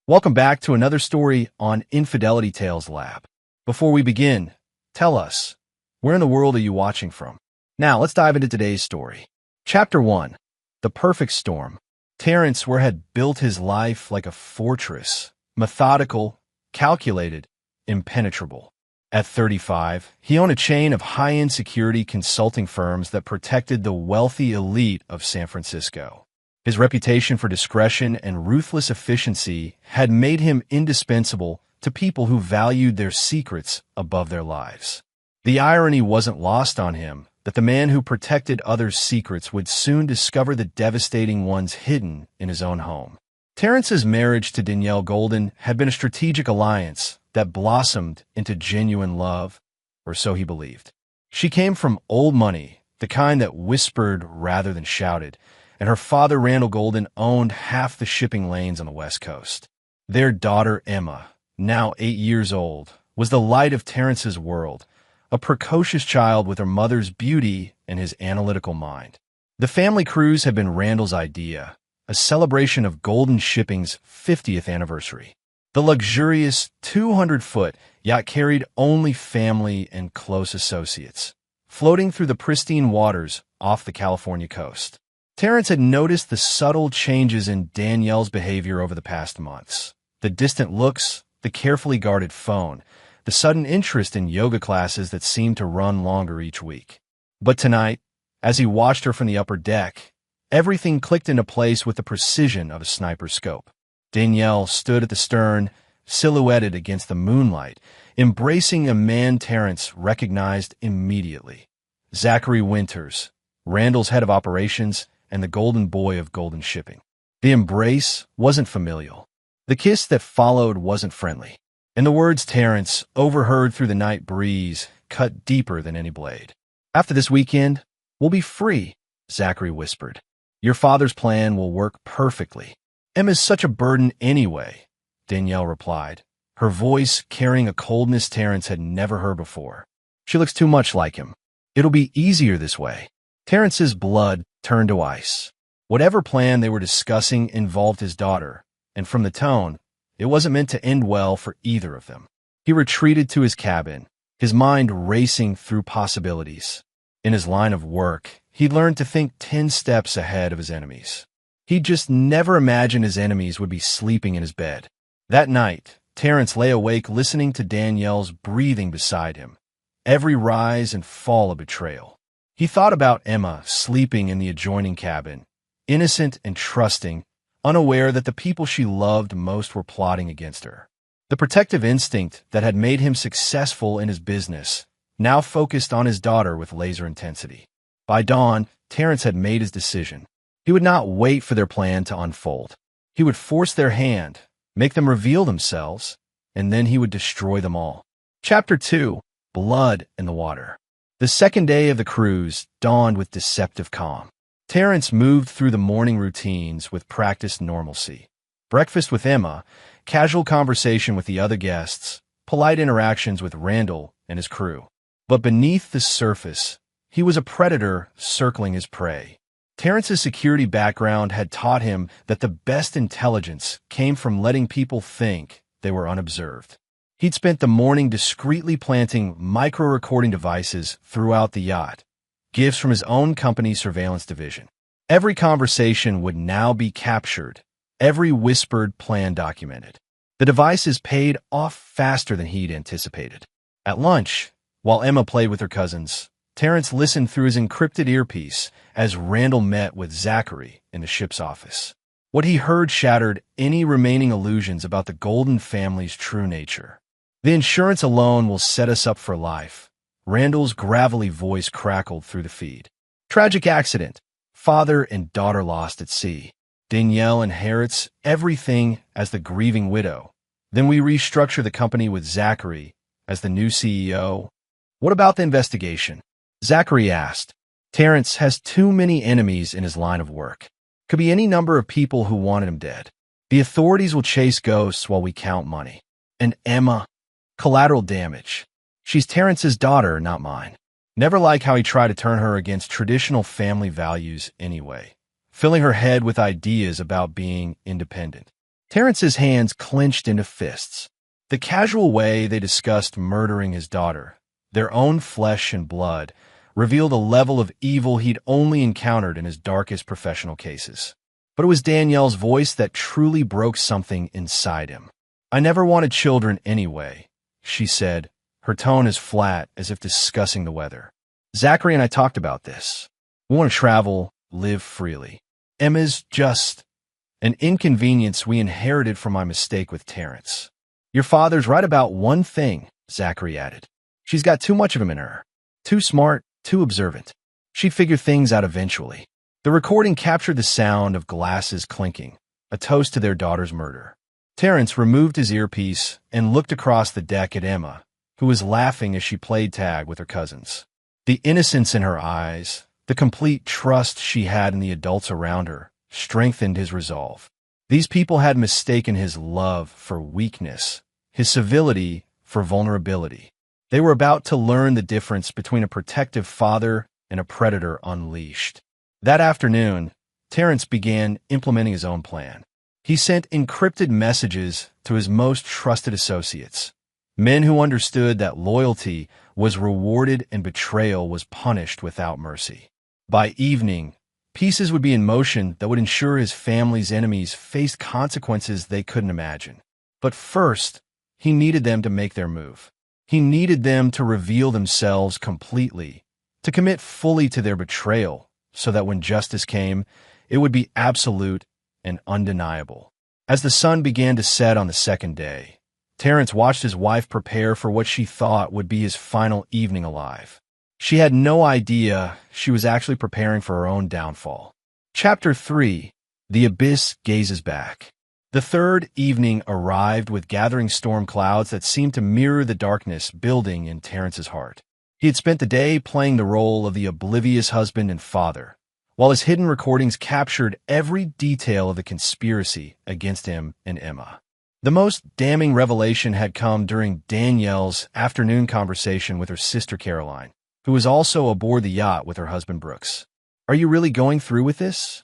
Welcome back to another story on Infidelity Tales Lab. Before we begin, tell us, where in the world are you watching from? Now, let's dive into today's story. Chapter 1. The Perfect Storm. Terrence had built his life like a fortress, methodical, calculated, impenetrable. At 35, he owned a chain of high-end security consulting firms that protected the wealthy elite of San Francisco. His reputation for discretion and ruthless efficiency had made him indispensable to people who valued their secrets above their lives. The irony wasn't lost on him that the man who protected others' secrets would soon discover the devastating ones hidden in his own home. Terrence's marriage to Danielle Golden had been a strategic alliance that blossomed into genuine love, or so he believed. She came from old money, the kind that whispered rather than shouted, and her father, Randall Golden, owned half the shipping lanes on the West Coast. Their daughter, Emma, now 8 years old, was the light of Terrence's world, a precocious child with her mother's beauty and his analytical mind. The family cruise had been Randall's idea, a celebration of Golden Shipping's 50th anniversary. The luxurious 200-foot yacht carried only family and close associates, floating through the pristine waters off the California coast. Terrence had noticed the subtle changes in Danielle's behavior over the past months. The distant looks, the carefully guarded phone, the sudden interest in yoga classes that seemed to run longer each week. But tonight, as he watched her from the upper deck, everything clicked into place with the precision of a sniper's scope. Danielle stood at the stern, silhouetted against the moonlight, embracing a man Terrence recognized immediately. Zachary Winters, Randall's head of operations, and the golden boy of Golden Shipping. The embrace wasn't familial. The kiss that followed wasn't friendly. And the words Terrence overheard through the night breeze cut deeper than any blade. "After this weekend, we'll be free," Zachary whispered. "Your father's plan will work perfectly." "Emma's such a burden anyway," Danielle replied, her voice carrying a coldness Terrence had never heard before. "She looks too much like him. It'll be easier this way." Terrence's blood turned to ice. Whatever plan they were discussing involved his daughter, and from the tone, it wasn't meant to end well for either of them. He retreated to his cabin, his mind racing through possibilities. In his line of work, he'd learned to think 10 steps ahead of his enemies. He'd just never imagined his enemies would be sleeping in his bed. That night, Terrence lay awake listening to Danielle's breathing beside him, every rise and fall a betrayal. He thought about Emma sleeping in the adjoining cabin, innocent and trusting, unaware that the people she loved most were plotting against her. The protective instinct that had made him successful in his business now focused on his daughter with laser intensity. By dawn, Terrence had made his decision. He would not wait for their plan to unfold. He would force their hand, make them reveal themselves, and then he would destroy them all. Chapter 2. Blood in the Water. The second day of the cruise dawned with deceptive calm. Terrence moved through the morning routines with practiced normalcy. Breakfast with Emma, casual conversation with the other guests, polite interactions with Randall and his crew. But beneath the surface, he was a predator circling his prey. Terrence's security background had taught him that the best intelligence came from letting people think they were unobserved. He'd spent the morning discreetly planting micro-recording devices throughout the yacht, gifts from his own company's surveillance division. Every conversation would now be captured, every whispered plan documented. The devices paid off faster than he'd anticipated. At lunch, while Emma played with her cousins, Terrence listened through his encrypted earpiece as Randall met with Zachary in the ship's office. What he heard shattered any remaining illusions about the Golden family's true nature. "The insurance alone will set us up for life," Randall's gravelly voice crackled through the feed. "Tragic accident. Father and daughter lost at sea. Danielle inherits everything as the grieving widow. Then we restructure the company with Zachary as the new CEO." "What about the investigation?" Zachary asked. "Terrence has too many enemies in his line of work. Could be any number of people who wanted him dead. The authorities will chase ghosts while we count money. And Emma, collateral damage. She's Terrence's daughter, not mine. Never like how he tried to turn her against traditional family values anyway, filling her head with ideas about being independent. Terrence's hands clenched into fists. The casual way they discussed murdering his daughter, their own flesh and blood, revealed a level of evil he'd only encountered in his darkest professional cases. But it was Danielle's voice that truly broke something inside him. "I never wanted children anyway," she said, her tone as flat as if discussing the weather. "Zachary and I talked about this. We want to travel, live freely. Emma's just an inconvenience we inherited from my mistake with Terrence." "Your father's right about one thing," Zachary added. "She's got too much of him in her. Too smart, too observant. She'd figure things out eventually." The recording captured the sound of glasses clinking, a toast to their daughter's murder. Terrence removed his earpiece and looked across the deck at Emma, who was laughing as she played tag with her cousins. The innocence in her eyes, the complete trust she had in the adults around her, strengthened his resolve. These people had mistaken his love for weakness, his civility for vulnerability. They were about to learn the difference between a protective father and a predator unleashed. That afternoon, Terrence began implementing his own plan. He sent encrypted messages to his most trusted associates, men who understood that loyalty was rewarded and betrayal was punished without mercy. By evening, pieces would be in motion that would ensure his family's enemies faced consequences they couldn't imagine. But first, he needed them to make their move. He needed them to reveal themselves completely, to commit fully to their betrayal, so that when justice came, it would be absolute and undeniable. As the sun began to set on the second day, Terrence watched his wife prepare for what she thought would be his final evening alive. She had no idea she was actually preparing for her own downfall. Chapter 3. The Abyss Gazes Back. The third evening arrived with gathering storm clouds that seemed to mirror the darkness building in Terrence's heart. He had spent the day playing the role of the oblivious husband and father, while his hidden recordings captured every detail of the conspiracy against him and Emma. The most damning revelation had come during Danielle's afternoon conversation with her sister Caroline, who was also aboard the yacht with her husband Brooks. "Are you really going through with this?"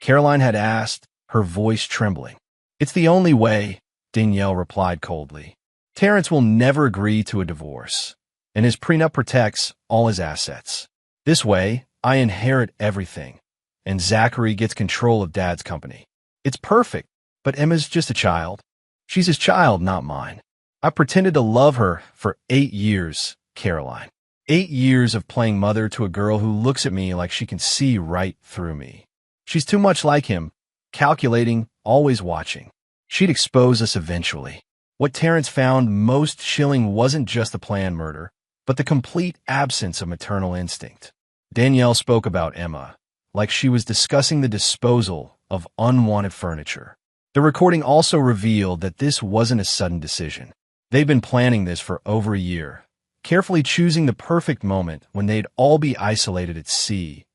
Caroline had asked, her voice trembling. "It's the only way," Danielle replied coldly. "Terrence will never agree to a divorce, and his prenup protects all his assets. This way, I inherit everything, and Zachary gets control of Dad's company. It's perfect, but Emma's just a child. She's his child, not mine. I've pretended to love her for 8 years, Caroline. 8 years of playing mother to a girl who looks at me like she can see right through me. She's too much like him, calculating, always watching. She'd expose us eventually." What Terrence found most chilling wasn't just the planned murder, but the complete absence of maternal instinct. Danielle spoke about Emma, like she was discussing the disposal of unwanted furniture. The recording also revealed that this wasn't a sudden decision. They'd been planning this for over a year, carefully choosing the perfect moment when they'd all be isolated at sea,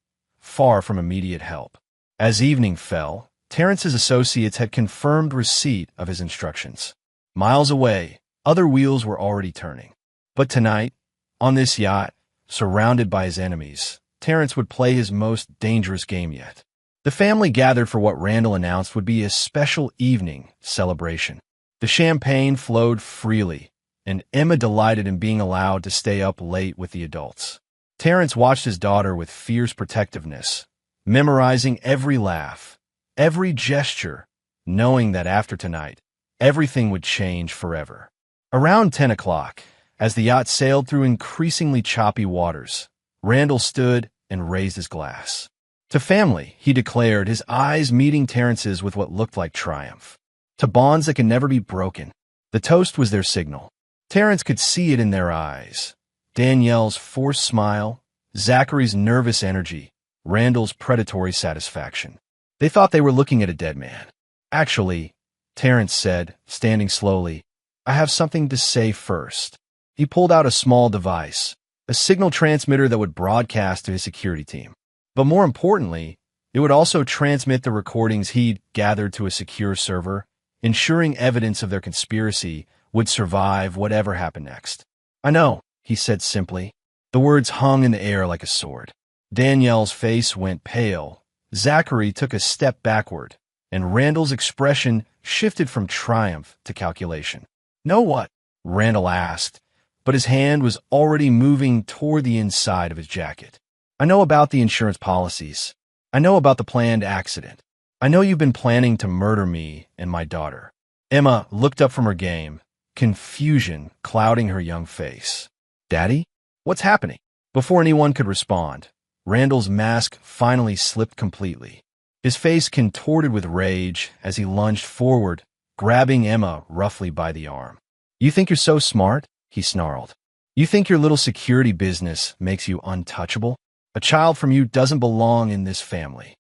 far from immediate help. As evening fell, Terrence's associates had confirmed receipt of his instructions. Miles away, other wheels were already turning. But tonight, on this yacht, surrounded by his enemies, Terrence would play his most dangerous game yet. The family gathered for what Randall announced would be a special evening celebration. The champagne flowed freely, and Emma delighted in being allowed to stay up late with the adults. Terrence watched his daughter with fierce protectiveness, memorizing every laugh, every gesture, knowing that after tonight, everything would change forever. Around 10 o'clock, as the yacht sailed through increasingly choppy waters, Randall stood and raised his glass. To family, he declared, his eyes meeting Terrence's with what looked like triumph. To bonds that can never be broken. The toast was their signal. Terrence could see it in their eyes. Danielle's forced smile, Zachary's nervous energy, Randall's predatory satisfaction. They thought they were looking at a dead man. "Actually," Terrence said, standing slowly, "I have something to say first." He pulled out a small device, a signal transmitter that would broadcast to his security team. But more importantly, it would also transmit the recordings he'd gathered to a secure server, ensuring evidence of their conspiracy would survive whatever happened next. "I know," he said simply. The words hung in the air like a sword. Danielle's face went pale. Zachary took a step backward, and Randall's expression shifted from triumph to calculation. "Know what?" Randall asked, but his hand was already moving toward the inside of his jacket. "I know about the insurance policies. I know about the planned accident. I know you've been planning to murder me and my daughter." Emma looked up from her game, confusion clouding her young face. "Daddy? What's happening?" Before anyone could respond, Randall's mask finally slipped completely. His face contorted with rage as he lunged forward, grabbing Emma roughly by the arm. "You think you're so smart?" he snarled. "You think your little security business makes you untouchable? A child from you doesn't belong in this family."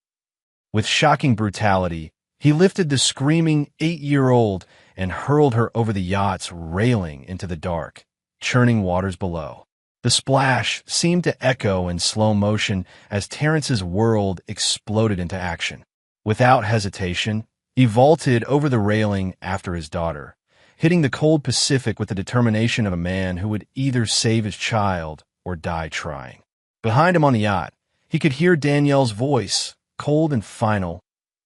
With shocking brutality, he lifted the screaming 8-year-old and hurled her over the yacht's railing into the dark, churning waters below. The splash seemed to echo in slow motion as Terrence's world exploded into action. Without hesitation, he vaulted over the railing after his daughter, hitting the cold Pacific with the determination of a man who would either save his child or die trying. Behind him on the yacht, he could hear Danielle's voice, cold and final.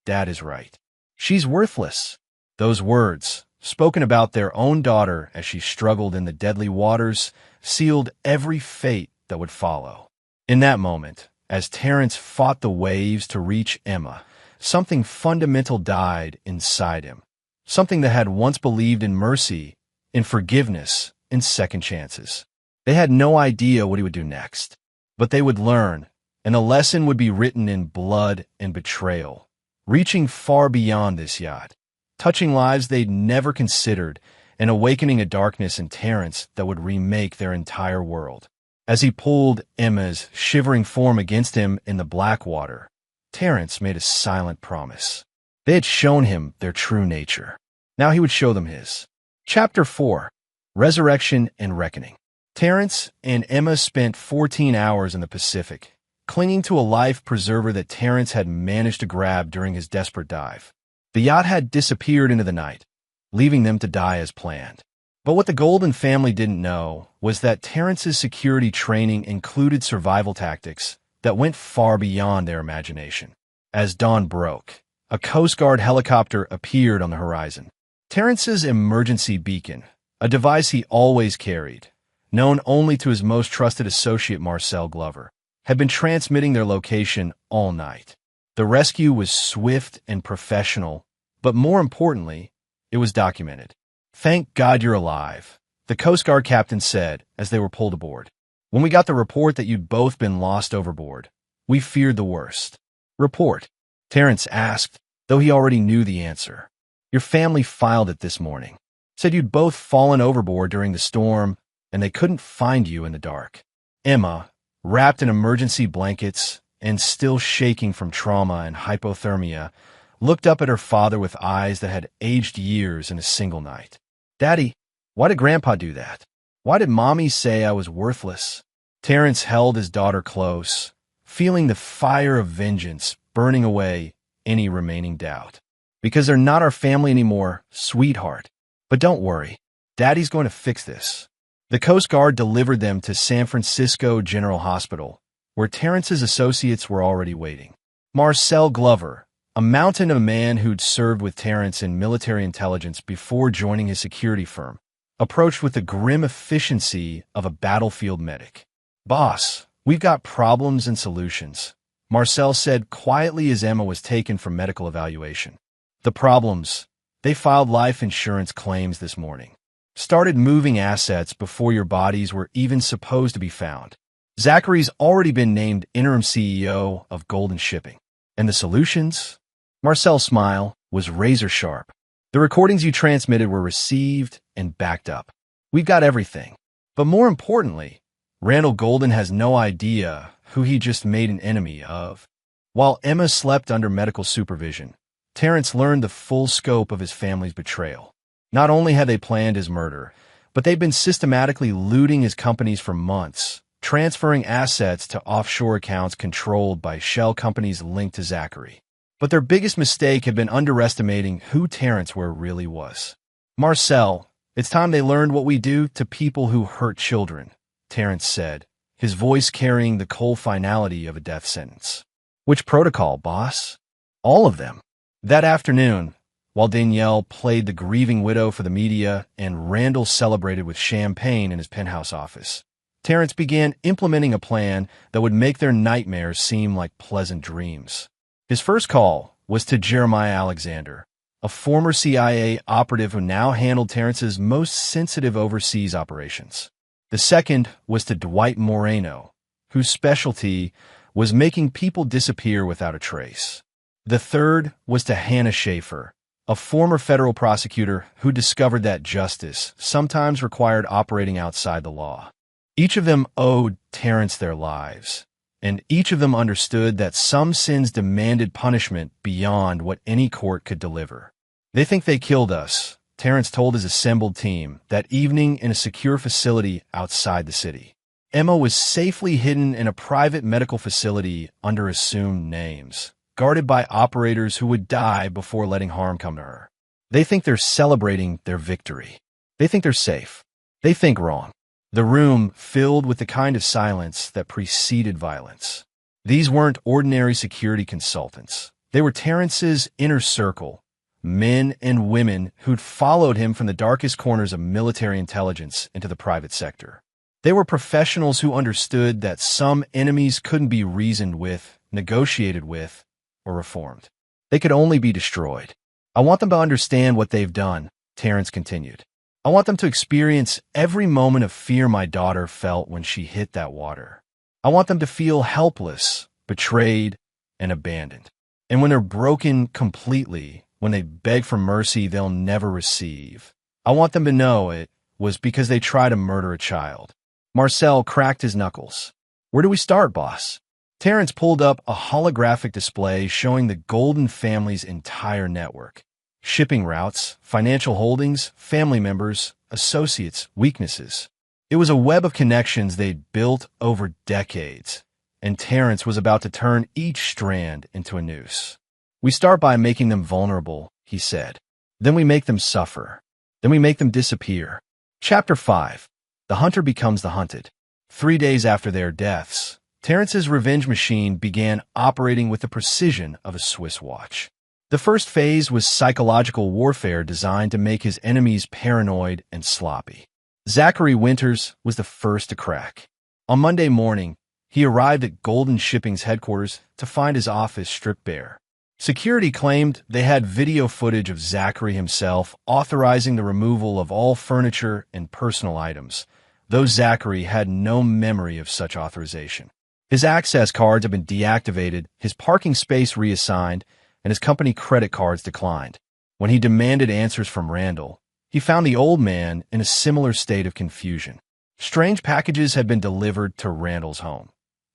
"Dad is right. She's worthless." Those words, spoken about their own daughter as she struggled in the deadly waters, sealed every fate that would follow. In that moment, as Terrence fought the waves to reach Emma, something fundamental died inside him. Something that had once believed in mercy, in forgiveness, in second chances. They had no idea what he would do next, but they would learn, and a lesson would be written in blood and betrayal, reaching far beyond this yacht, touching lives they'd never considered, and awakening a darkness in Terrence that would remake their entire world. As he pulled Emma's shivering form against him in the black water, Terrence made a silent promise. They had shown him their true nature. Now he would show them his. Chapter 4. Resurrection and Reckoning. Terrence and Emma spent 14 hours in the Pacific, clinging to a life preserver that Terrence had managed to grab during his desperate dive. The yacht had disappeared into the night, leaving them to die as planned. But what the Golden family didn't know was that Terrence's security training included survival tactics that went far beyond their imagination. As dawn broke, a Coast Guard helicopter appeared on the horizon. Terrence's emergency beacon, a device he always carried, known only to his most trusted associate Marcel Glover, had been transmitting their location all night. The rescue was swift and professional, but more importantly, it was documented. "Thank God you're alive," the Coast Guard captain said as they were pulled aboard. "When we got the report that you'd both been lost overboard, we feared the worst." "Report?" Terrence asked, though he already knew the answer. "Your family filed it this morning. Said you'd both fallen overboard during the storm, and they couldn't find you in the dark." Emma, wrapped in emergency blankets and still shaking from trauma and hypothermia, looked up at her father with eyes that had aged years in a single night. "Daddy, why did Grandpa do that? Why did Mommy say I was worthless?" Terrence held his daughter close, feeling the fire of vengeance burning away any remaining doubt. "Because they're not our family anymore, sweetheart. But don't worry, Daddy's going to fix this." The Coast Guard delivered them to San Francisco General Hospital, where Terrence's associates were already waiting. Marcel Glover, a mountain of a man who'd served with Terrence in military intelligence before joining his security firm, approached with the grim efficiency of a battlefield medic. "Boss, we've got problems and solutions," Marcel said quietly as Emma was taken for medical evaluation. "The problems: they filed life insurance claims this morning. Started moving assets before your bodies were even supposed to be found. Zachary's already been named interim CEO of Golden Shipping. And the solutions?" Marcel's smile was razor sharp. "The recordings you transmitted were received and backed up. We've got everything. But more importantly, Randall Golden has no idea who he just made an enemy of." While Emma slept under medical supervision, Terrence learned the full scope of his family's betrayal. Not only had they planned his murder, but they'd been systematically looting his companies for months, transferring assets to offshore accounts controlled by shell companies linked to Zachary. But their biggest mistake had been underestimating who Terrence really was. "Marcel, it's time they learned what we do to people who hurt children," Terrence said, his voice carrying the cold finality of a death sentence. "Which protocol, boss?" "All of them. That afternoon, while Danielle played the grieving widow for the media and Randall celebrated with champagne in his penthouse office, Terrence began implementing a plan that would make their nightmares seem like pleasant dreams. His first call was to Jeremiah Alexander, a former CIA operative who now handled Terrence's most sensitive overseas operations. The second was to Dwight Moreno, whose specialty was making people disappear without a trace. The third was to Hannah Schaefer, a former federal prosecutor who discovered that justice sometimes required operating outside the law. Each of them owed Terrence their lives, and each of them understood that some sins demanded punishment beyond what any court could deliver. "They think they killed us," Terrence told his assembled team that evening in a secure facility outside the city. Emma was safely hidden in a private medical facility under assumed names, guarded by operators who would die before letting harm come to her. "They think they're celebrating their victory. They think they're safe. They think wrong." The room filled with the kind of silence that preceded violence. These weren't ordinary security consultants. They were Terrence's inner circle, men and women who'd followed him from the darkest corners of military intelligence into the private sector. They were professionals who understood that some enemies couldn't be reasoned with, negotiated with, or reformed. They could only be destroyed. "I want them to understand what they've done," Terrence continued. "I want them to experience every moment of fear my daughter felt when she hit that water. I want them to feel helpless, betrayed, and abandoned. And when they're broken completely, when they beg for mercy they'll never receive, I want them to know it was because they tried to murder a child." Marcel cracked his knuckles. "Where do we start, boss?" Terrence pulled up a holographic display showing the Golden family's entire network. Shipping routes, financial holdings, family members, associates, weaknesses. It was a web of connections they'd built over decades, and Terrence was about to turn each strand into a noose. "We start by making them vulnerable," he said. "Then we make them suffer. Then we make them disappear." Chapter 5. The Hunter Becomes the Hunted. 3 days after their deaths, Terrence's revenge machine began operating with the precision of a Swiss watch. The first phase was psychological warfare designed to make his enemies paranoid and sloppy. Zachary Winters was the first to crack. On Monday morning, he arrived at Golden Shipping's headquarters to find his office stripped bare. Security claimed they had video footage of Zachary himself authorizing the removal of all furniture and personal items, though Zachary had no memory of such authorization. His access cards had been deactivated, his parking space reassigned, and his company credit cards declined. When he demanded answers from Randall, he found the old man in a similar state of confusion. Strange packages had been delivered to Randall's home.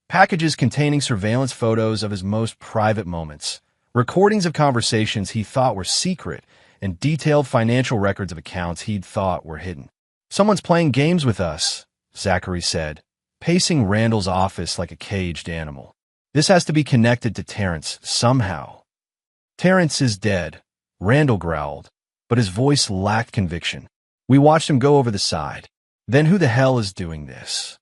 Packages containing surveillance photos of his most private moments, recordings of conversations he thought were secret, and detailed financial records of accounts he'd thought were hidden. "Someone's playing games with us," Zachary said, pacing Randall's office like a caged animal. "This has to be connected to Terrence somehow." "Terrence is dead," Randall growled, but his voice lacked conviction. "We watched him go over the side. Then who the hell is doing this?"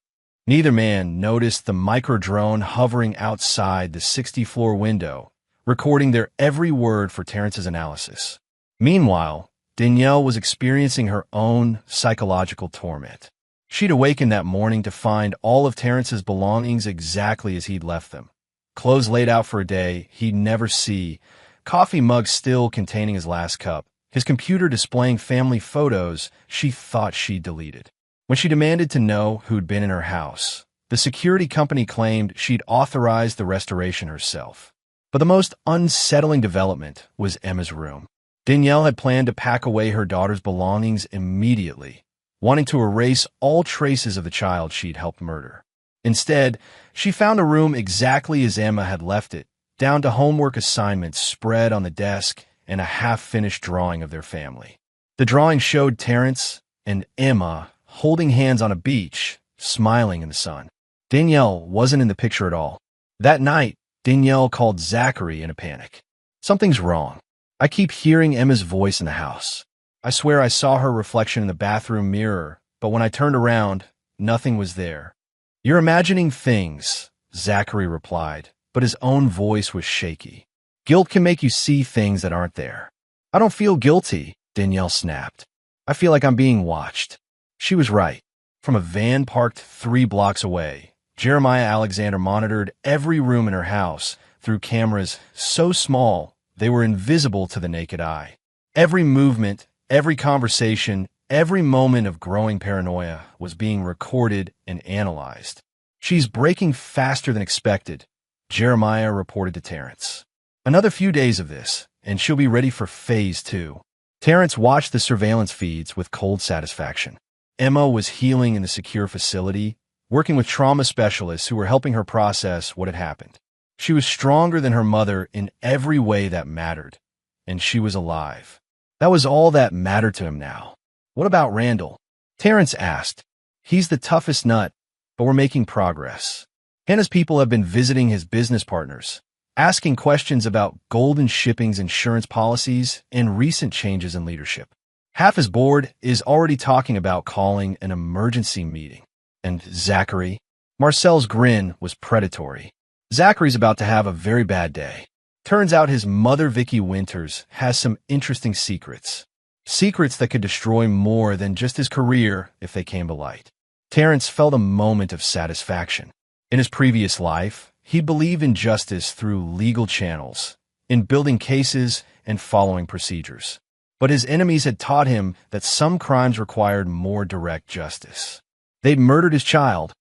Neither man noticed the micro-drone hovering outside the 60th-floor window, recording their every word for Terrence's analysis. Meanwhile, Danielle was experiencing her own psychological torment. She'd awakened that morning to find all of Terrence's belongings exactly as he'd left them. Clothes laid out for a day he'd never see, coffee mug still containing his last cup, his computer displaying family photos she thought she'd deleted. When she demanded to know who'd been in her house, the security company claimed she'd authorized the restoration herself. But the most unsettling development was Emma's room. Danielle had planned to pack away her daughter's belongings immediately, wanting to erase all traces of the child she'd helped murder. Instead, she found a room exactly as Emma had left it, down to homework assignments spread on the desk and a half-finished drawing of their family. The drawing showed Terrence and Emma holding hands on a beach, smiling in the sun. Danielle wasn't in the picture at all. That night, Danielle called Zachary in a panic. "Something's wrong. I keep hearing Emma's voice in the house. I swear I saw her reflection in the bathroom mirror, but when I turned around, nothing was there." "You're imagining things," Zachary replied, but his own voice was shaky. Guilt can make you see things that aren't there. I don't feel guilty, Danielle snapped. I feel like I'm being watched. She was right. From a van parked 3 blocks away, Jeremiah Alexander monitored every room in her house through cameras so small they were invisible to the naked eye. Every movement, every conversation, every moment of growing paranoia was being recorded and analyzed. She's breaking faster than expected, Jeremiah reported to Terrence. Another few days of this, and she'll be ready for phase 2. Terrence watched the surveillance feeds with cold satisfaction. Emma was healing in the secure facility, working with trauma specialists who were helping her process what had happened. She was stronger than her mother in every way that mattered, and she was alive. That was all that mattered to him now. What about Randall? Terrence asked. He's the toughest nut, but we're making progress. Hannah's people have been visiting his business partners, asking questions about Golden Shipping's insurance policies and recent changes in leadership. Half his board is already talking about calling an emergency meeting. And Zachary? Marcel's grin was predatory. Zachary's about to have a very bad day. Turns out his mother, Vicky Winters, has some interesting secrets. Secrets that could destroy more than just his career if they came to light. Terrence felt a moment of satisfaction. In his previous life, he believed in justice through legal channels, in building cases and following procedures. But his enemies had taught him that some crimes required more direct justice. They'd murdered his child,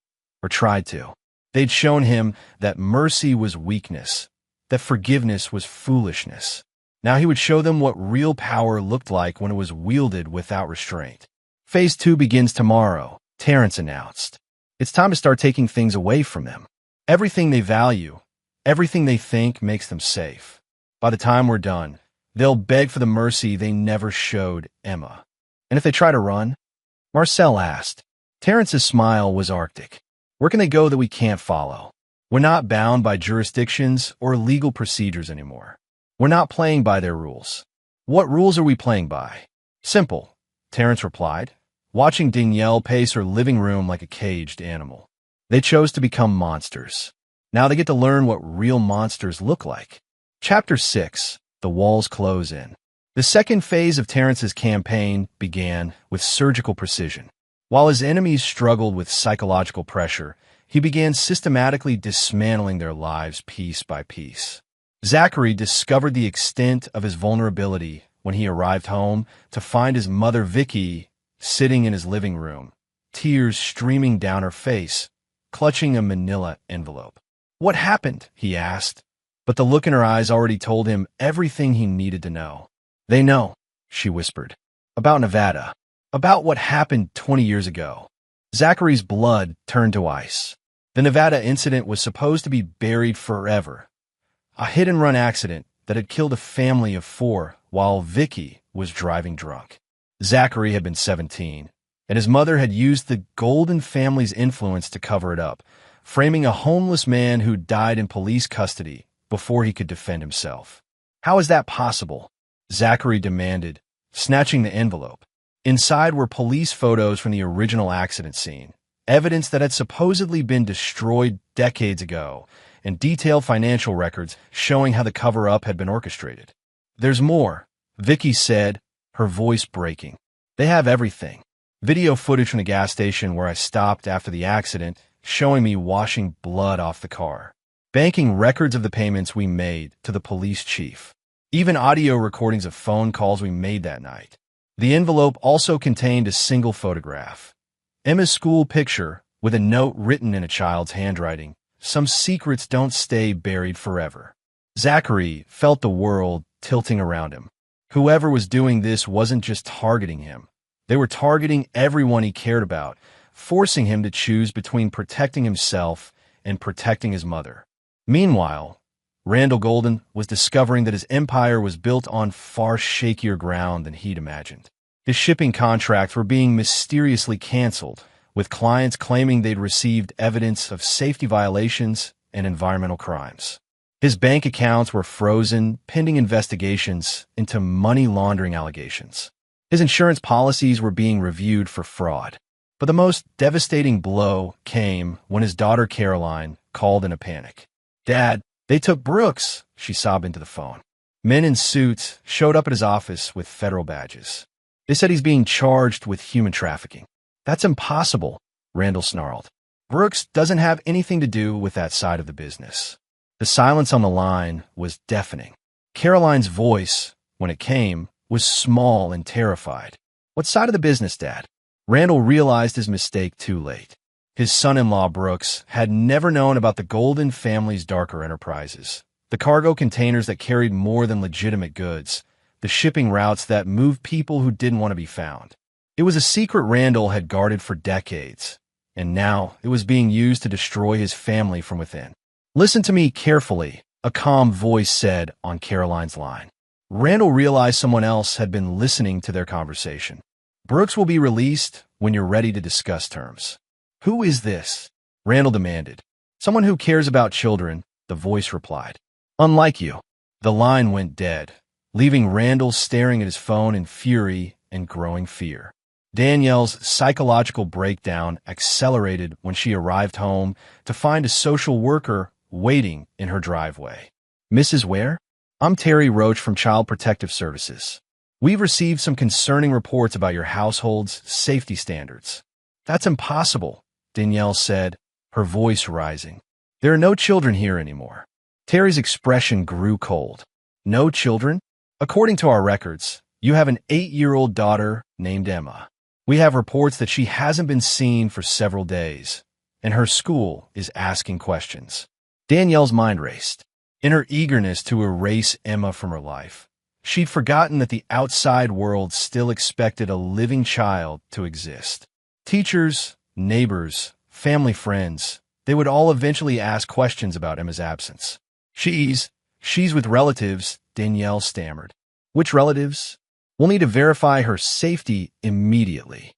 or tried to. They'd shown him that mercy was weakness, that forgiveness was foolishness. Now he would show them what real power looked like when it was wielded without restraint. Phase 2 begins tomorrow, Terrence announced. It's time to start taking things away from them. Everything they value, everything they think makes them safe. By the time we're done, they'll beg for the mercy they never showed Emma. And if they try to run? Marcel asked. Terrence's smile was arctic. Where can they go that we can't follow? We're not bound by jurisdictions or legal procedures anymore. We're not playing by their rules. What rules are we playing by? Simple, Terrence replied, watching Danielle pace her living room like a caged animal. They chose to become monsters. Now they get to learn what real monsters look like. Chapter 6. The Walls Close In. The second phase of Terrence's campaign began with surgical precision. While his enemies struggled with psychological pressure, he began systematically dismantling their lives piece by piece. Zachary discovered the extent of his vulnerability when he arrived home to find his mother, Vicky, sitting in his living room, tears streaming down her face, clutching a manila envelope. "What happened?" he asked, but the look in her eyes already told him everything he needed to know. "They know," she whispered. "About Nevada. About what happened 20 years ago." Zachary's blood turned to ice. The Nevada incident was supposed to be buried forever. A hit-and-run accident that had killed a family of 4 while Vicky was driving drunk. Zachary had been 17, and his mother had used the Golden family's influence to cover it up, framing a homeless man who died in police custody before he could defend himself. "How is that possible?" Zachary demanded, snatching the envelope. Inside were police photos from the original accident scene, evidence that had supposedly been destroyed decades ago, and detailed financial records showing how the cover-up had been orchestrated. "There's more," Vicky said, her voice breaking. "They have everything. Video footage from the gas station where I stopped after the accident, showing me washing blood off the car. Banking records of the payments we made to the police chief. Even audio recordings of phone calls we made that night. The envelope also contained a single photograph. Emma's school picture with a note written in a child's handwriting. Some secrets don't stay buried forever." Zachary felt the world tilting around him. Whoever was doing this wasn't just targeting him. They were targeting everyone he cared about, forcing him to choose between protecting himself and protecting his mother. Meanwhile, Randall Golden was discovering that his empire was built on far shakier ground than he'd imagined. His shipping contracts were being mysteriously canceled, with clients claiming they'd received evidence of safety violations and environmental crimes. His bank accounts were frozen, pending investigations into money laundering allegations. His insurance policies were being reviewed for fraud. But the most devastating blow came when his daughter Caroline called in a panic. "Dad, they took Brooks," she sobbed into the phone. Men in suits showed up at his office with federal badges. They said he's being charged with human trafficking. That's impossible, Randall snarled. Brooks doesn't have anything to do with that side of the business. The silence on the line was deafening. Caroline's voice, when it came, was small and terrified. What side of the business, Dad? Randall realized his mistake too late. His son-in-law, Brooks, had never known about the Golden family's darker enterprises, the cargo containers that carried more than legitimate goods, the shipping routes that moved people who didn't want to be found. It was a secret Randall had guarded for decades, and now it was being used to destroy his family from within. Listen to me carefully, a calm voice said on Caroline's line. Randall realized someone else had been listening to their conversation. Brooks will be released when you're ready to discuss terms. Who is this? Randall demanded. Someone who cares about children, the voice replied. Unlike you. The line went dead, leaving Randall staring at his phone in fury and growing fear. Danielle's psychological breakdown accelerated when she arrived home to find a social worker waiting in her driveway. Mrs. Ware? I'm Terry Roach from Child Protective Services. We've received some concerning reports about your household's safety standards. That's impossible, Danielle said, her voice rising. There are no children here anymore. Terry's expression grew cold. No children? According to our records, you have an 8-year-old daughter named Emma. We have reports that she hasn't been seen for several days, and her school is asking questions. Danielle's mind raced. In her eagerness to erase Emma from her life, she'd forgotten that the outside world still expected a living child to exist. Teachers, neighbors, family friends, they would all eventually ask questions about Emma's absence. She's with relatives, Danielle stammered. Which relatives? We'll need to verify her safety immediately.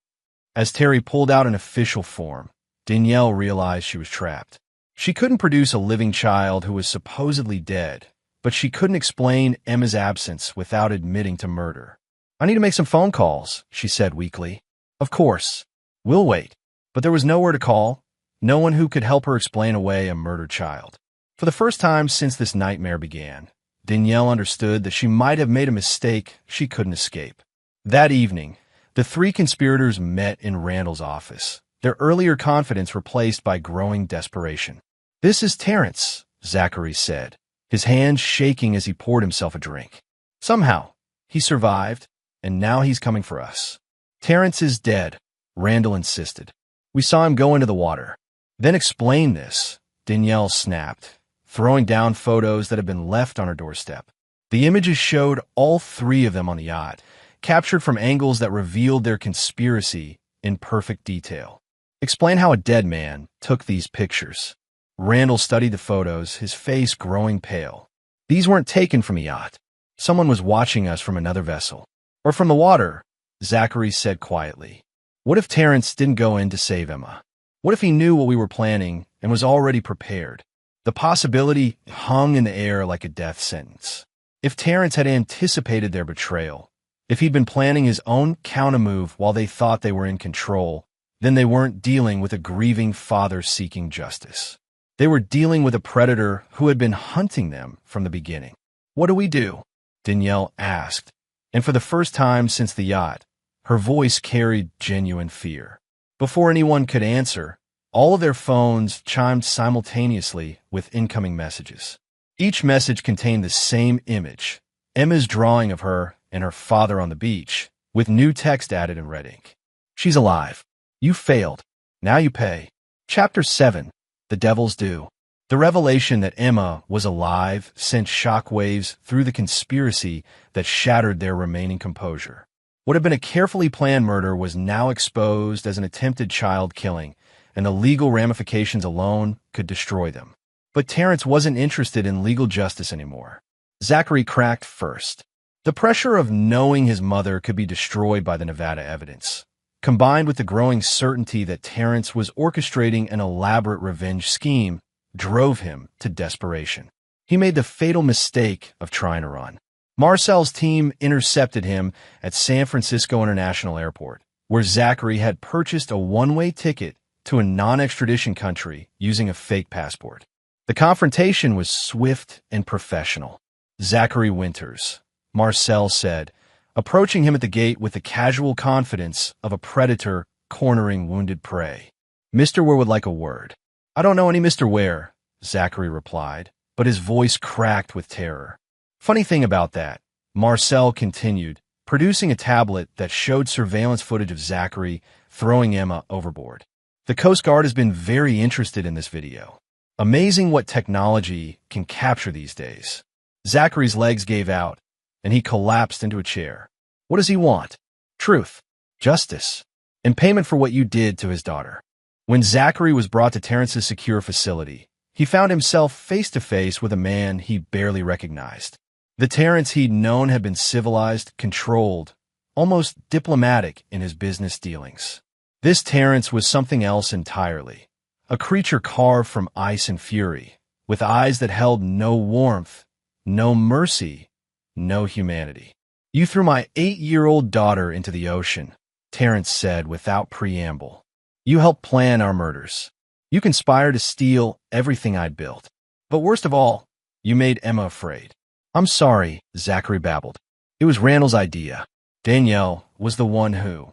As Terry pulled out an official form, Danielle realized she was trapped. She couldn't produce a living child who was supposedly dead, but she couldn't explain Emma's absence without admitting to murder. I need to make some phone calls, she said weakly. Of course. We'll wait. But there was nowhere to call, no one who could help her explain away a murdered child. For the first time since this nightmare began, Danielle understood that she might have made a mistake she couldn't escape. That evening, the three conspirators met in Randall's office, their earlier confidence replaced by growing desperation. This is Terrence, Zachary said, his hands shaking as he poured himself a drink. Somehow, he survived, and now he's coming for us. Terrence is dead, Randall insisted. We saw him go into the water. Then explain this, Danielle snapped, throwing down photos that had been left on her doorstep. The images showed all three of them on the yacht, captured from angles that revealed their conspiracy in perfect detail. Explain how a dead man took these pictures. Randall studied the photos, his face growing pale. These weren't taken from a yacht. Someone was watching us from another vessel. Or from the water, Zachary said quietly. What if Terrence didn't go in to save Emma? What if he knew what we were planning and was already prepared? The possibility hung in the air like a death sentence. If Terrence had anticipated their betrayal, if he'd been planning his own countermove while they thought they were in control, then they weren't dealing with a grieving father seeking justice. They were dealing with a predator who had been hunting them from the beginning. What do we do? Danielle asked, and for the first time since the yacht, her voice carried genuine fear. Before anyone could answer, all of their phones chimed simultaneously with incoming messages. Each message contained the same image, Emma's drawing of her and her father on the beach, with new text added in red ink. She's alive. You failed. Now you pay. Chapter 7. The Devil's Due. The revelation that Emma was alive sent shockwaves through the conspiracy that shattered their remaining composure. What had been a carefully planned murder was now exposed as an attempted child killing, and the legal ramifications alone could destroy them. But Terrence wasn't interested in legal justice anymore. Zachary cracked first. The pressure of knowing his mother could be destroyed by the Nevada evidence, combined with the growing certainty that Terrence was orchestrating an elaborate revenge scheme, drove him to desperation. He made the fatal mistake of trying to run. Marcel's team intercepted him at San Francisco International Airport, where Zachary had purchased a one-way ticket to a non-extradition country using a fake passport. The confrontation was swift and professional. "Zachary Winters," Marcel said, approaching him at the gate with the casual confidence of a predator cornering wounded prey. "Mr. Ware would like a word." "I don't know any Mr. Ware," Zachary replied, but his voice cracked with terror. "Funny thing about that," Marcel continued, producing a tablet that showed surveillance footage of Zachary throwing Emma overboard. "The Coast Guard has been very interested in this video. Amazing what technology can capture these days." Zachary's legs gave out, and he collapsed into a chair. What does he want? Truth, justice, and payment for what you did to his daughter. When Zachary was brought to Terrence's secure facility, he found himself face-to-face with a man he barely recognized. The Terrence he'd known had been civilized, controlled, almost diplomatic in his business dealings. This Terrence was something else entirely, a creature carved from ice and fury, with eyes that held no warmth, no mercy, no humanity. "You threw my 8-year-old daughter into the ocean," Terrence said without preamble. "You helped plan our murders. You conspired to steal everything I'd built. But worst of all, you made Emma afraid." "I'm sorry," Zachary babbled. "It was Randall's idea. Danielle was the one who—"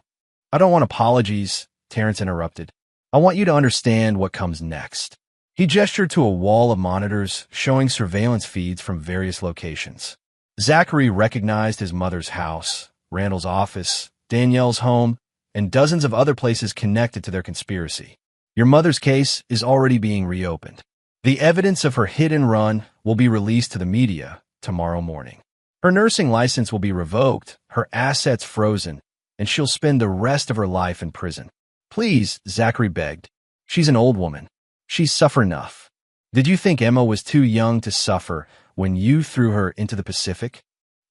"I don't want apologies," Terrence interrupted. "I want you to understand what comes next." He gestured to a wall of monitors showing surveillance feeds from various locations. Zachary recognized his mother's house, Randall's office, Danielle's home, and dozens of other places connected to their conspiracy. "Your mother's case is already being reopened. The evidence of her hit and run will be released to the media tomorrow morning. Her nursing license will be revoked, her assets frozen, and she'll spend the rest of her life in prison." "Please," Zachary begged. "She's an old woman. She's suffered enough. Did you think Emma was too young to suffer when you threw her into the Pacific?"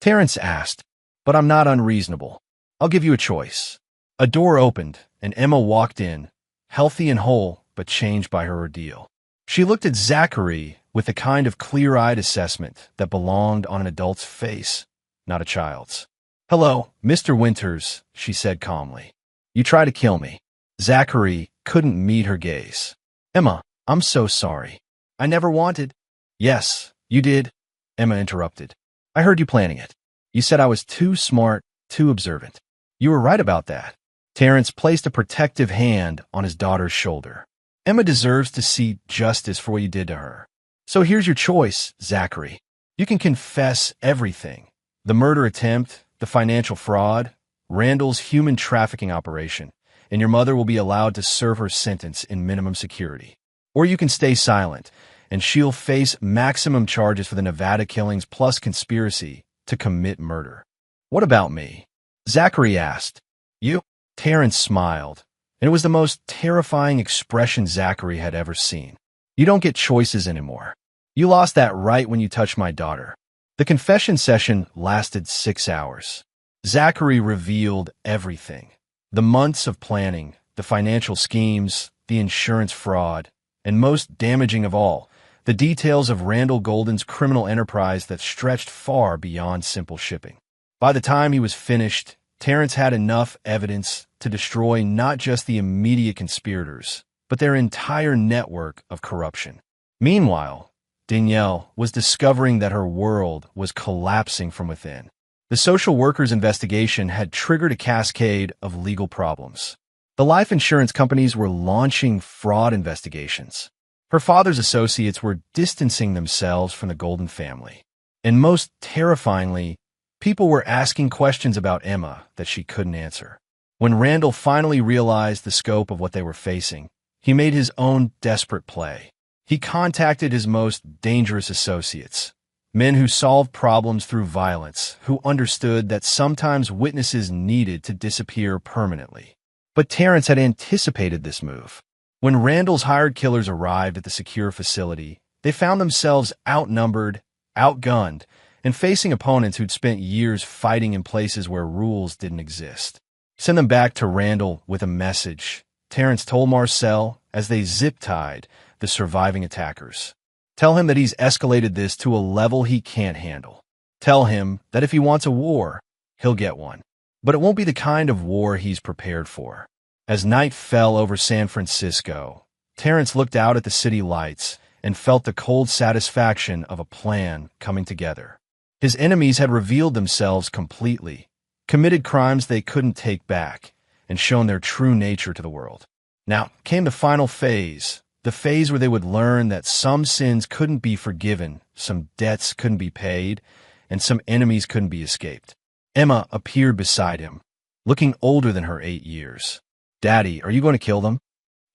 Terrence asked. "But I'm not unreasonable. I'll give you a choice." A door opened, and Emma walked in, healthy and whole, but changed by her ordeal. She looked at Zachary with the kind of clear-eyed assessment that belonged on an adult's face, not a child's. "Hello, Mr. Winters," she said calmly. "You tried to kill me." Zachary couldn't meet her gaze. "Emma, I'm so sorry. I never wanted—" "Yes, you did," Emma interrupted. "I heard you planning it. You said I was too smart, too observant. You were right about that." Terrence placed a protective hand on his daughter's shoulder. "Emma deserves to see justice for what you did to her. So here's your choice, Zachary. You can confess everything. The murder attempt, the financial fraud, Randall's human trafficking operation, and your mother will be allowed to serve her sentence in minimum security. Or you can stay silent, and she'll face maximum charges for the Nevada killings plus conspiracy to commit murder." "What about me?" Zachary asked. "You?" Terrence smiled, and it was the most terrifying expression Zachary had ever seen. "You don't get choices anymore. You lost that right when you touched my daughter." The confession session lasted 6 hours. Zachary revealed everything. The months of planning, the financial schemes, the insurance fraud, and most damaging of all, the details of Randall Golden's criminal enterprise that stretched far beyond simple shipping. By the time he was finished, Terrence had enough evidence to destroy not just the immediate conspirators, but their entire network of corruption. Meanwhile, Danielle was discovering that her world was collapsing from within. The social workers' investigation had triggered a cascade of legal problems. The life insurance companies were launching fraud investigations. Her father's associates were distancing themselves from the Golden family. And most terrifyingly, people were asking questions about Emma that she couldn't answer. When Randall finally realized the scope of what they were facing, he made his own desperate play. He contacted his most dangerous associates, men who solved problems through violence, who understood that sometimes witnesses needed to disappear permanently. But Terrence had anticipated this move. When Randall's hired killers arrived at the secure facility, they found themselves outnumbered, outgunned, and facing opponents who'd spent years fighting in places where rules didn't exist. "Send them back to Randall with a message," Terrence told Marcel as they zip-tied the surviving attackers. "Tell him that he's escalated this to a level he can't handle. Tell him that if he wants a war, he'll get one. But it won't be the kind of war he's prepared for." As night fell over San Francisco, Terrence looked out at the city lights and felt the cold satisfaction of a plan coming together. His enemies had revealed themselves completely, committed crimes they couldn't take back, and shown their true nature to the world. Now came the final phase, the phase where they would learn that some sins couldn't be forgiven, some debts couldn't be paid, and some enemies couldn't be escaped. Emma appeared beside him, looking older than her 8 years. "Daddy, are you going to kill them?"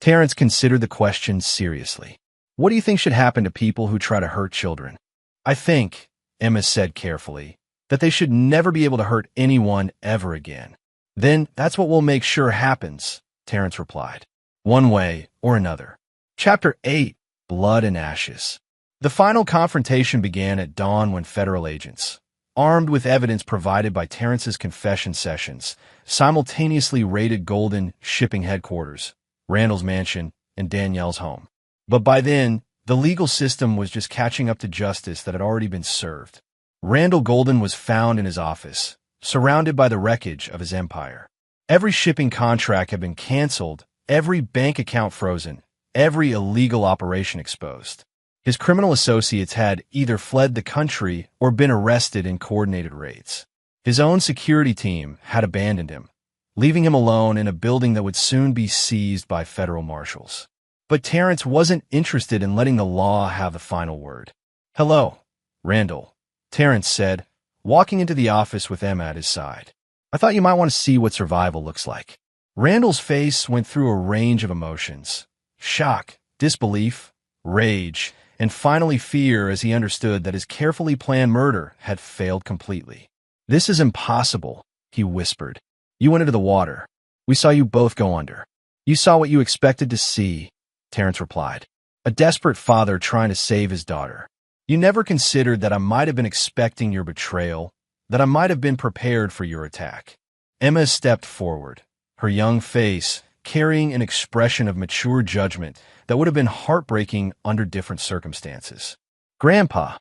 Terrence considered the question seriously. "What do you think should happen to people who try to hurt children?" "I think," Emma said carefully, "that they should never be able to hurt anyone ever again." "Then that's what we'll make sure happens," Terrence replied. "One way or another." Chapter 8: Blood and Ashes. The final confrontation began at dawn when federal agents, armed with evidence provided by Terrence's confession sessions, simultaneously raided Golden shipping headquarters, Randall's mansion, and Danielle's home. But by then, the legal system was just catching up to justice that had already been served. Randall Golden was found in his office, surrounded by the wreckage of his empire. Every shipping contract had been canceled, every bank account frozen, every illegal operation exposed. His criminal associates had either fled the country or been arrested in coordinated raids. His own security team had abandoned him, leaving him alone in a building that would soon be seized by federal marshals. But Terrence wasn't interested in letting the law have the final word. "Hello, Randall," Terrence said, walking into the office with Emma at his side. "I thought you might want to see what survival looks like." Randall's face went through a range of emotions: shock, disbelief, rage, and finally fear as he understood that his carefully planned murder had failed completely. "This is impossible," he whispered. "You went into the water. We saw you both go under. You saw what you expected to see," Terrence replied. "A desperate father trying to save his daughter. You never considered that I might have been expecting your betrayal, that I might have been prepared for your attack." Emma stepped forward, her young face carrying an expression of mature judgment that would have been heartbreaking under different circumstances. "Grandpa,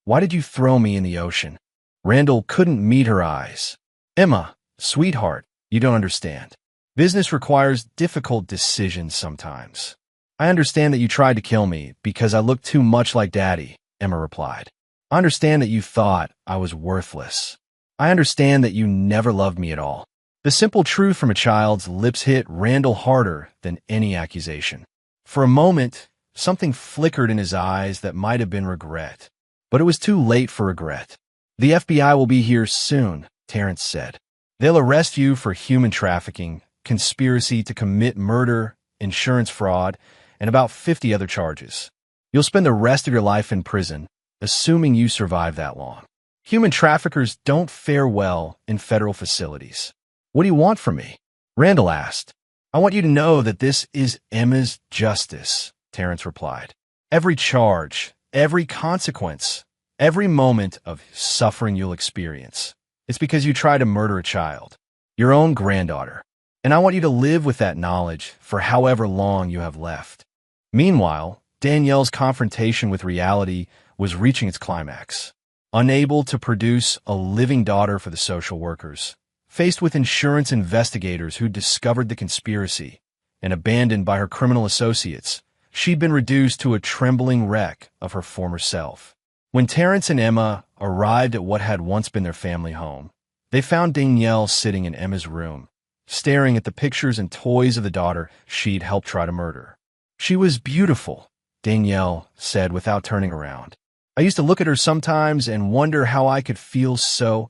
why did you throw me in the ocean?" Randall couldn't meet her eyes. "Emma, sweetheart, you don't understand. Business requires difficult decisions sometimes. I understand that you tried to kill me because I looked too much like Daddy," Emma replied. "I understand that you thought I was worthless. I understand that you never loved me at all." The simple truth from a child's lips hit Randall harder than any accusation. For a moment, something flickered in his eyes that might have been regret. But it was too late for regret. "The FBI will be here soon," Terrence said. "They'll arrest you for human trafficking, conspiracy to commit murder, insurance fraud, and about 50 other charges. You'll spend the rest of your life in prison, assuming you survive that long. Human traffickers don't fare well in federal facilities." "What do you want from me?" Randall asked. "I want you to know that this is Emma's justice," Terrence replied. "Every charge, every consequence, every moment of suffering you'll experience, it's because you tried to murder a child, your own granddaughter. And I want you to live with that knowledge for however long you have left." Meanwhile, Danielle's confrontation with reality was reaching its climax. Unable to produce a living daughter for the social workers, faced with insurance investigators who discovered the conspiracy, and abandoned by her criminal associates, she'd been reduced to a trembling wreck of her former self. When Terrence and Emma arrived at what had once been their family home, they found Danielle sitting in Emma's room, staring at the pictures and toys of the daughter she'd helped try to murder. "She was beautiful," Danielle said without turning around. "I used to look at her sometimes and wonder how I could feel so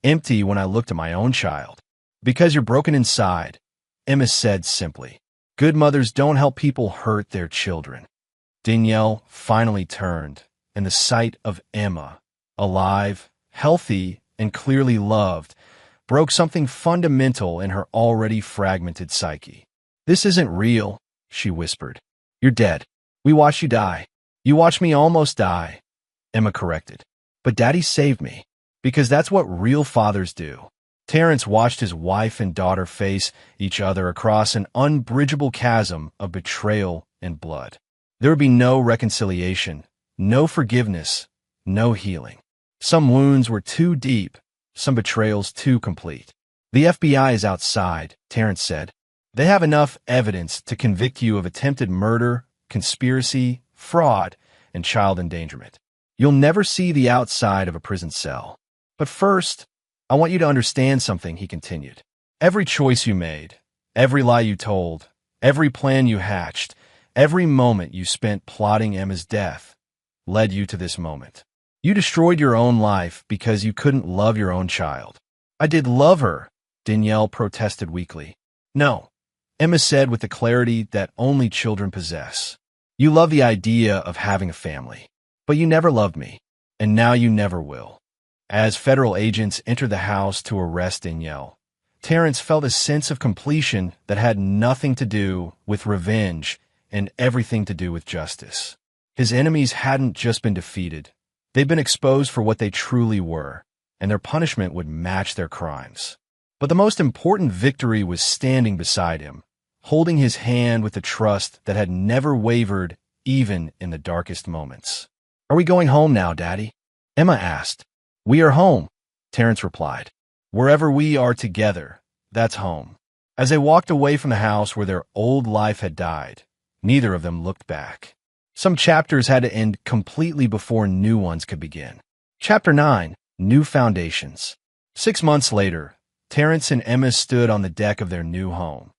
empty when I looked at my own child." "Because you're broken inside," Emma said simply. "Good mothers don't help people hurt their children." Danielle finally turned, and the sight of Emma, alive, healthy, and clearly loved, broke something fundamental in her already fragmented psyche. "This isn't real," she whispered. "You're dead. We watched you die. You watched me almost die," Emma corrected. "But Daddy saved me, because that's what real fathers do." Terrence watched his wife and daughter face each other across an unbridgeable chasm of betrayal and blood. There would be no reconciliation, no forgiveness, no healing. Some wounds were too deep, some betrayals too complete. "The FBI is outside," Terrence said. "They have enough evidence to convict you of attempted murder, conspiracy, fraud, and child endangerment. You'll never see the outside of a prison cell. But first, I want you to understand something, he continued. Every choice you made, every lie you told, every plan you hatched, every moment you spent plotting Emma's death led you to this moment. You destroyed your own life because you couldn't love your own child. I did love her, Danielle protested weakly. No, Emma said with the clarity that only children possess. You love the idea of having a family, but you never loved me, and now you never will. As federal agents entered the house to arrest Danielle, Terrence felt a sense of completion that had nothing to do with revenge and everything to do with justice. His enemies hadn't just been defeated. They'd been exposed for what they truly were, and their punishment would match their crimes. But the most important victory was standing beside him, holding his hand with a trust that had never wavered even in the darkest moments. Are we going home now, Daddy? Emma asked. We are home, Terrence replied. Wherever we are together, that's home. As they walked away from the house where their old life had died, neither of them looked back. Some chapters had to end completely before new ones could begin. Chapter 9, New Foundations. 6 months later, Terrence and Emma stood on the deck of their new home,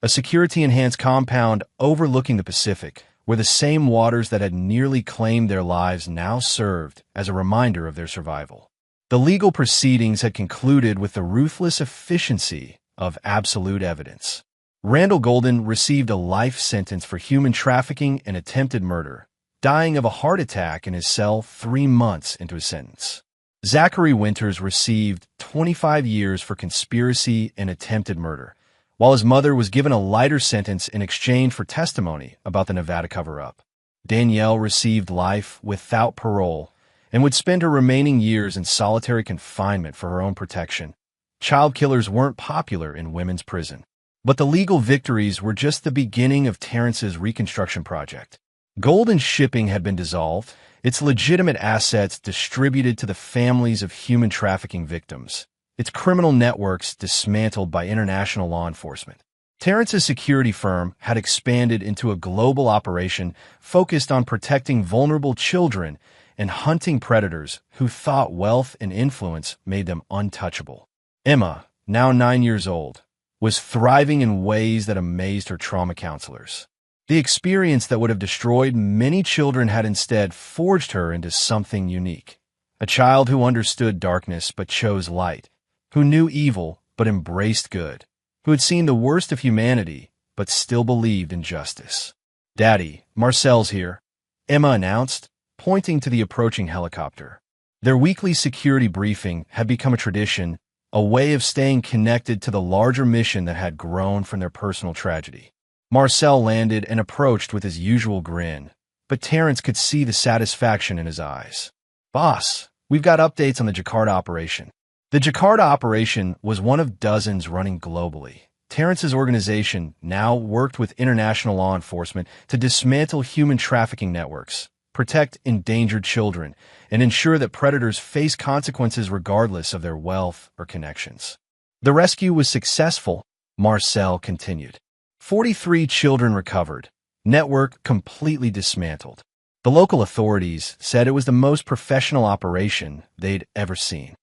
a security-enhanced compound overlooking the Pacific, where the same waters that had nearly claimed their lives now served as a reminder of their survival. The legal proceedings had concluded with the ruthless efficiency of absolute evidence. Randall Golden received a life sentence for human trafficking and attempted murder, dying of a heart attack in his cell 3 months into his sentence. Zachary Winters received 25 years for conspiracy and attempted murder, while his mother was given a lighter sentence in exchange for testimony about the Nevada cover-up. Danielle received life without parole and would spend her remaining years in solitary confinement for her own protection. Child killers weren't popular in women's prison. But the legal victories were just the beginning of Terrence's reconstruction project. Golden Shipping had been dissolved, its legitimate assets distributed to the families of human trafficking victims, its criminal networks dismantled by international law enforcement. Terrence's security firm had expanded into a global operation focused on protecting vulnerable children and hunting predators who thought wealth and influence made them untouchable. Emma, now 9 years old, was thriving in ways that amazed her trauma counselors. The experience that would have destroyed many children had instead forged her into something unique. A child who understood darkness but chose light, who knew evil but embraced good, who had seen the worst of humanity but still believed in justice. Daddy, Marcel's here, Emma announced, pointing to the approaching helicopter. Their weekly security briefing had become a tradition, a way of staying connected to the larger mission that had grown from their personal tragedy. Marcel landed and approached with his usual grin, but Terrence could see the satisfaction in his eyes. Boss, we've got updates on the Jakarta operation. The Jakarta operation was one of dozens running globally. Terrence's organization now worked with international law enforcement to dismantle human trafficking networks, protect endangered children, and ensure that predators face consequences regardless of their wealth or connections. The rescue was successful, Marcel continued. 43 children recovered, network completely dismantled. The local authorities said it was the most professional operation they'd ever seen.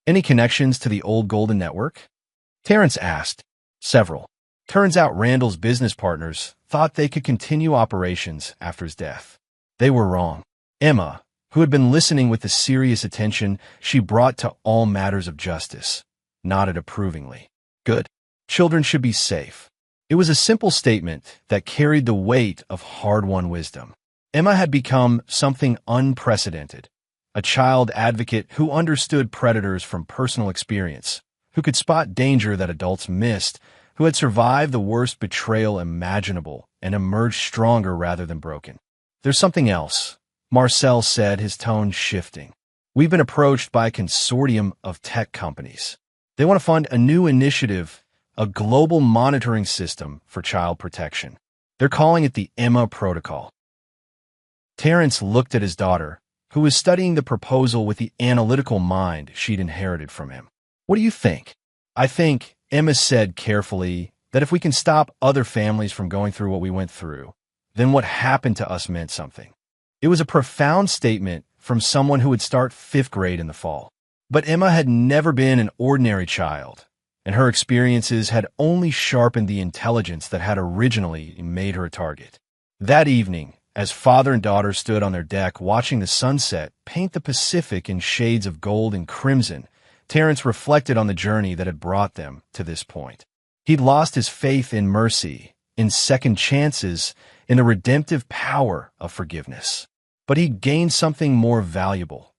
Any connections to the old Golden Network? Terrence asked. Several. Turns out Randall's business partners thought they could continue operations after his death. They were wrong. Emma, who had been listening with the serious attention she brought to all matters of justice, nodded approvingly. Good. Children should be safe. It was a simple statement that carried the weight of hard-won wisdom. Emma had become something unprecedented, a child advocate who understood predators from personal experience, who could spot danger that adults missed, who had survived the worst betrayal imaginable and emerged stronger rather than broken. There's something else, Marcel said, his tone shifting. We've been approached by a consortium of tech companies. They want to fund a new initiative, a global monitoring system for child protection. They're calling it the Emma Protocol. Terrence looked at his daughter, who was studying the proposal with the analytical mind she'd inherited from him. What do you think? I think, Emma said carefully, that if we can stop other families from going through what we went through, then what happened to us meant something. It was a profound statement from someone who would start 5th grade in the fall. But Emma had never been an ordinary child, and her experiences had only sharpened the intelligence that had originally made her a target. That evening, as father and daughter stood on their deck watching the sunset paint the Pacific in shades of gold and crimson, Terence reflected on the journey that had brought them to this point. He'd lost his faith in mercy, in second chances, in the redemptive power of forgiveness. But he'd gained something more valuable: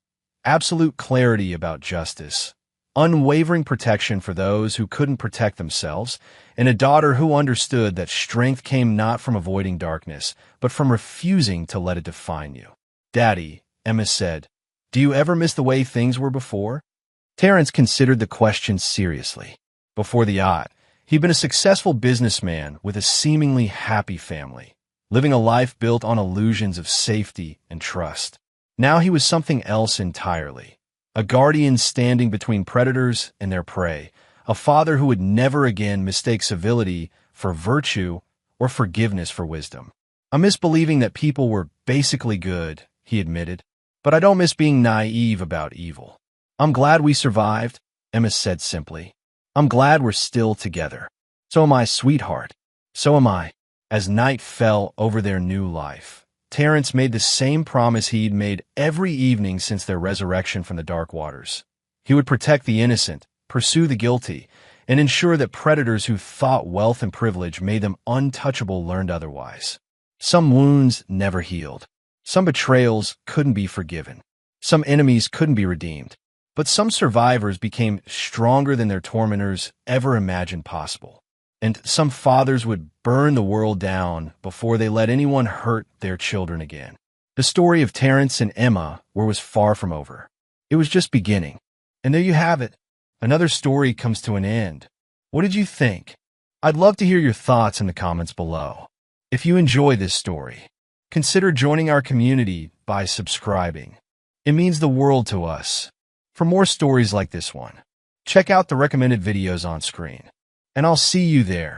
absolute clarity about justice, unwavering protection for those who couldn't protect themselves, and a daughter who understood that strength came not from avoiding darkness, but from refusing to let it define you. "Daddy," Emma said, "do you ever miss the way things were before?" Terence considered the question seriously. Before the yacht, he'd been a successful businessman with a seemingly happy family, living a life built on illusions of safety and trust. Now he was something else entirely: a guardian standing between predators and their prey, a father who would never again mistake civility for virtue or forgiveness for wisdom. "I miss believing that people were basically good," he admitted, "but I don't miss being naive about evil." "I'm glad we survived," Emma said simply. "I'm glad we're still together." "So am I, sweetheart. So am I." As night fell over their new life, Terence made the same promise he'd made every evening since their resurrection from the dark waters. He would protect the innocent, pursue the guilty, and ensure that predators who thought wealth and privilege made them untouchable learned otherwise. Some wounds never healed. Some betrayals couldn't be forgiven. Some enemies couldn't be redeemed. But some survivors became stronger than their tormentors ever imagined possible. And some fathers would burn the world down before they let anyone hurt their children again. The story of Terence and Emma was far from over. It was just beginning. And there you have it. Another story comes to an end. What did you think? I'd love to hear your thoughts in the comments below. If you enjoy this story, consider joining our community by subscribing. It means the world to us. For more stories like this one, check out the recommended videos on screen. And I'll see you there.